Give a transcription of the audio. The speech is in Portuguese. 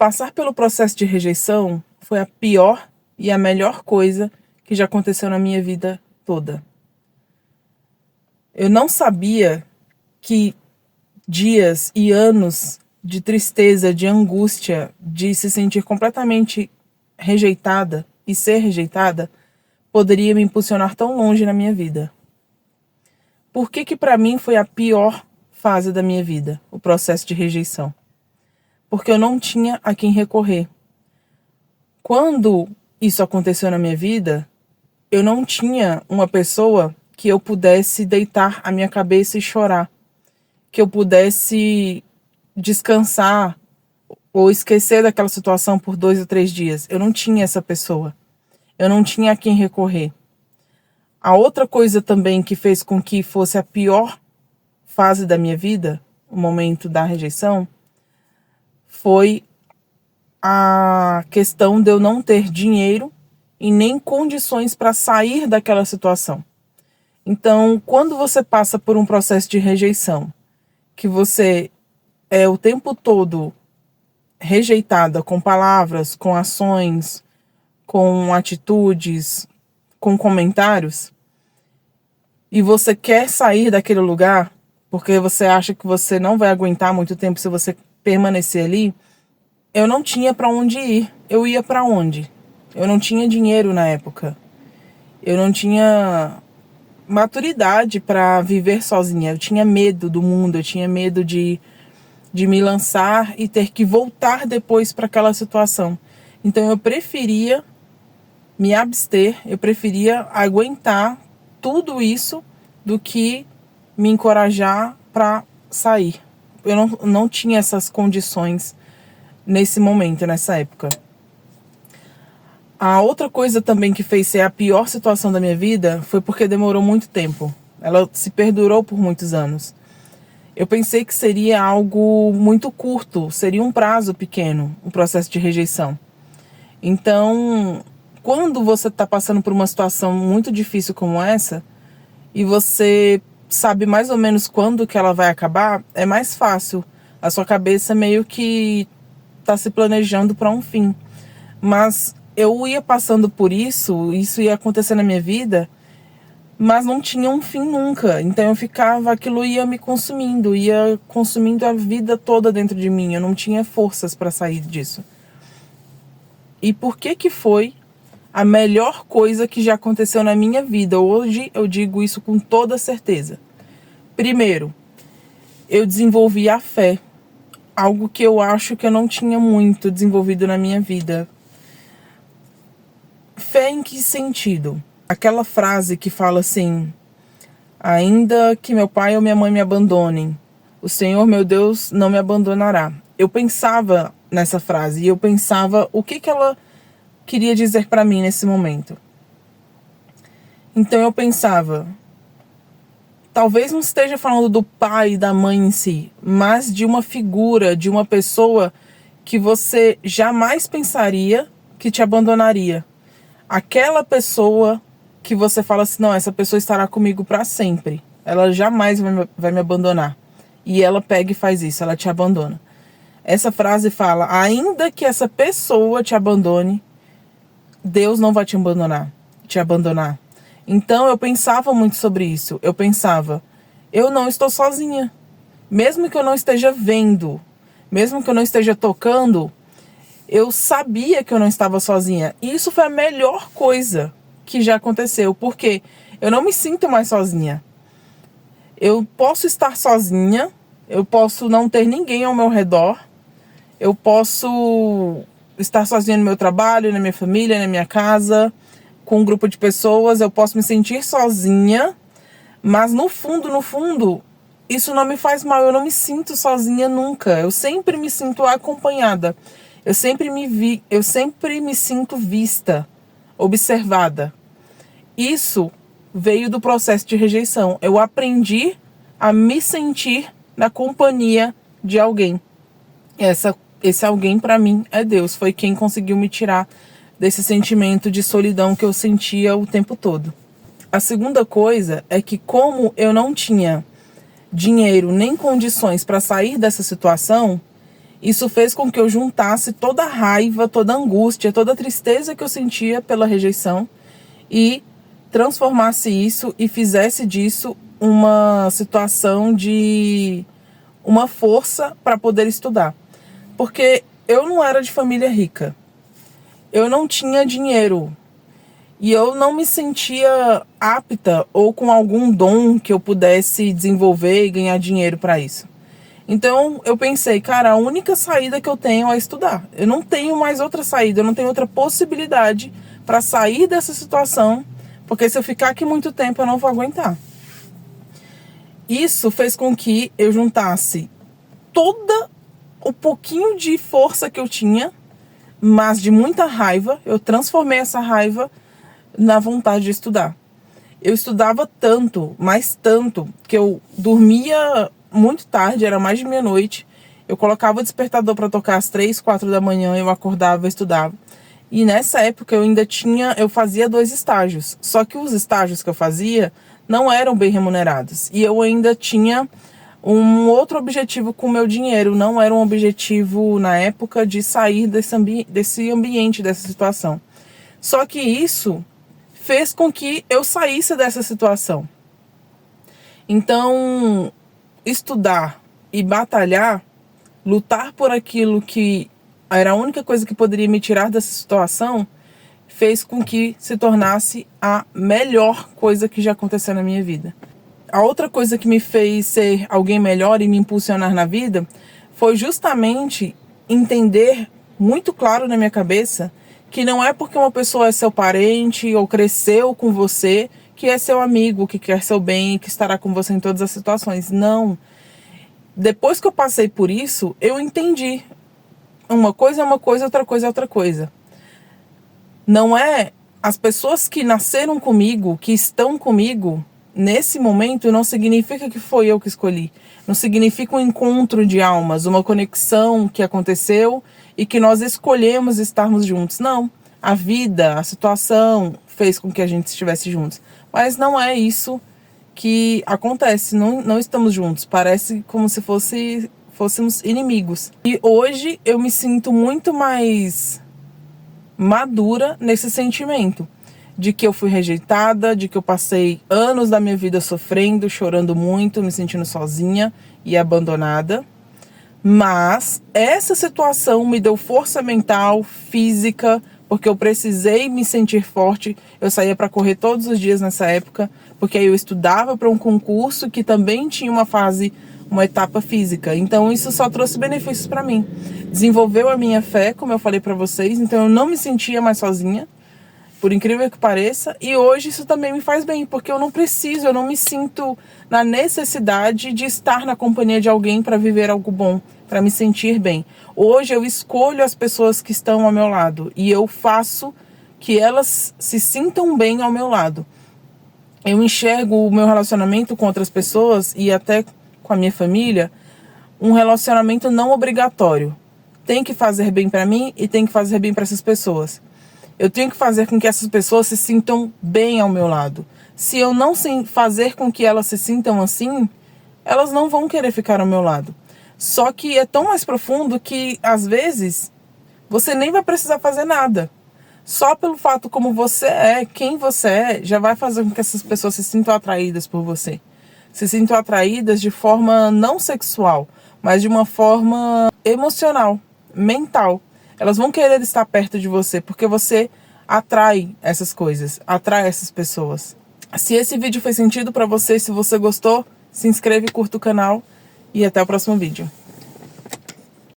Passar pelo processo de rejeição foi a pior e a melhor coisa que já aconteceu na minha vida toda. Eu não sabia que dias e anos de tristeza, de angústia, de se sentir completamente rejeitada e ser rejeitada poderia me impulsionar tão longe na minha vida. Por que para mim foi a pior fase da minha vida, o processo de rejeição? Porque eu não tinha a quem recorrer. Quando isso aconteceu na minha vida, eu não tinha uma pessoa que eu pudesse deitar a minha cabeça e chorar, que eu pudesse descansar ou esquecer daquela situação por 2 ou 3 dias. Eu não tinha essa pessoa. Eu não tinha a quem recorrer. A outra coisa também que fez com que fosse a pior fase da minha vida, o momento da rejeição, foi a questão de eu não ter dinheiro e nem condições para sair daquela situação. Então, quando você passa por um processo de rejeição, que você é o tempo todo rejeitada com palavras, com ações, com atitudes, com comentários, e você quer sair daquele lugar, porque você acha que você não vai aguentar muito tempo se você permanecer ali, eu não tinha para onde ir. Eu ia para onde? Eu não tinha dinheiro na época. Eu não tinha maturidade para viver sozinha. Eu tinha medo do mundo, eu tinha medo de me lançar e ter que voltar depois para aquela situação. Então eu preferia me abster, eu preferia aguentar tudo isso do que me encorajar para sair. Eu não tinha essas condições nesse momento, nessa época. A outra coisa também que fez ser a pior situação da minha vida foi porque demorou muito tempo. Ela se perdurou por muitos anos. Eu pensei que seria algo muito curto, seria um prazo pequeno, o processo de rejeição. Então, quando você está passando por uma situação muito difícil como essa, e você sabe mais ou menos quando que ela vai acabar, é mais fácil. A sua cabeça meio que está se planejando para um fim. Mas eu ia passando por isso ia acontecer na minha vida, mas não tinha um fim nunca. Então eu ficava, aquilo ia me consumindo, ia consumindo a vida toda dentro de mim. Eu não tinha forças para sair disso. E por que foi a melhor coisa que já aconteceu na minha vida? Hoje eu digo isso com toda certeza. Primeiro, eu desenvolvi a fé. Algo que eu acho que eu não tinha muito desenvolvido na minha vida. Fé em que sentido? Aquela frase que fala assim: ainda que meu pai ou minha mãe me abandonem, o Senhor meu Deus não me abandonará. Eu pensava nessa frase e eu pensava o que ela queria dizer para mim nesse momento. Então eu pensava, talvez não esteja falando do pai e da mãe em si, mas de uma figura, de uma pessoa que você jamais pensaria que te abandonaria. Aquela pessoa que você fala assim, não, essa pessoa estará comigo para sempre. Ela jamais vai me abandonar. E ela pega e faz isso, ela te abandona. Essa frase fala, ainda que essa pessoa te abandone, Deus não vai te abandonar. Então eu pensava muito sobre isso. Eu pensava, eu não estou sozinha. Mesmo que eu não esteja vendo, mesmo que eu não esteja tocando, eu sabia que eu não estava sozinha. E isso foi a melhor coisa que já aconteceu. Porque eu não me sinto mais sozinha. Eu posso estar sozinha, eu posso não ter ninguém ao meu redor, eu posso estar sozinha no meu trabalho, na minha família, na minha casa, com um grupo de pessoas, eu posso me sentir sozinha, mas no fundo, isso não me faz mal, eu não me sinto sozinha nunca, eu sempre me sinto acompanhada, eu sempre me sinto vista, observada. Isso veio do processo de rejeição, eu aprendi a me sentir na companhia de alguém. Esse alguém para mim é Deus, foi quem conseguiu me tirar desse sentimento de solidão que eu sentia o tempo todo. A segunda coisa é que, como eu não tinha dinheiro nem condições para sair dessa situação, Isso fez com que eu juntasse toda a raiva, toda a angústia, toda a tristeza que eu sentia pela rejeição e transformasse isso e fizesse disso uma situação de uma força para poder estudar. Porque eu não era de família rica, eu não tinha dinheiro e eu não me sentia apta ou com algum dom que eu pudesse desenvolver e ganhar dinheiro para isso. Então eu pensei, cara, a única saída que eu tenho é estudar. Eu não tenho mais outra saída, eu não tenho outra possibilidade para sair dessa situação, porque se eu ficar aqui muito tempo eu não vou aguentar. Isso fez com que eu juntasse todo o pouquinho de força que eu tinha, mas de muita raiva. Eu transformei essa raiva na vontade de estudar. Eu estudava tanto, mas tanto, que eu dormia muito tarde, era mais de meia-noite. Eu colocava o despertador para tocar às 3, 4 da manhã, eu acordava e estudava. E nessa época eu fazia 2 estágios. Só que os estágios que eu fazia não eram bem remunerados. E eu ainda tinha um outro objetivo com o meu dinheiro. Não era um objetivo, na época, de sair desse ambiente, dessa situação. Só que isso fez com que eu saísse dessa situação. Então, estudar e batalhar, lutar por aquilo que era a única coisa que poderia me tirar dessa situação, fez com que se tornasse a melhor coisa que já aconteceu na minha vida. A outra coisa que me fez ser alguém melhor e me impulsionar na vida foi justamente entender muito claro na minha cabeça que não é porque uma pessoa é seu parente ou cresceu com você que é seu amigo, que quer seu bem e que estará com você em todas as situações. Não. Depois que eu passei por isso, eu entendi. Uma coisa é uma coisa, outra coisa é outra coisa. Não é as pessoas que nasceram comigo, que estão comigo nesse momento, não significa que foi eu que escolhi. Não significa um encontro de almas, uma conexão que aconteceu e que nós escolhemos estarmos juntos. Não. A vida, a situação fez com que a gente estivesse juntos. Mas não é isso que acontece. Não estamos juntos. Parece como se fôssemos inimigos. E hoje eu me sinto muito mais madura nesse sentimento de que eu fui rejeitada, de que eu passei anos da minha vida sofrendo, chorando muito, me sentindo sozinha e abandonada. Mas essa situação me deu força mental, física, porque eu precisei me sentir forte. Eu saía para correr todos os dias nessa época, porque aí eu estudava para um concurso que também tinha uma etapa física. Então isso só trouxe benefícios para mim. Desenvolveu a minha fé, como eu falei para vocês, então eu não me sentia mais sozinha, por incrível que pareça, e hoje isso também me faz bem, porque eu não me sinto na necessidade de estar na companhia de alguém para viver algo bom, para me sentir bem. Hoje eu escolho as pessoas que estão ao meu lado e eu faço que elas se sintam bem ao meu lado. Eu enxergo o meu relacionamento com outras pessoas e até com a minha família um relacionamento não obrigatório. Tem que fazer bem para mim e tem que fazer bem para essas pessoas. Eu tenho que fazer com que essas pessoas se sintam bem ao meu lado. Se eu não fazer com que elas se sintam assim, elas não vão querer ficar ao meu lado. Só que é tão mais profundo que, às vezes, você nem vai precisar fazer nada. Só pelo fato como você é, quem você é, já vai fazer com que essas pessoas se sintam atraídas por você. Se sintam atraídas de forma não sexual, mas de uma forma emocional, mental. Elas vão querer estar perto de você, porque você atrai essas coisas, atrai essas pessoas. Se esse vídeo fez sentido para você, se você gostou, se inscreve e curta o canal e até o próximo vídeo.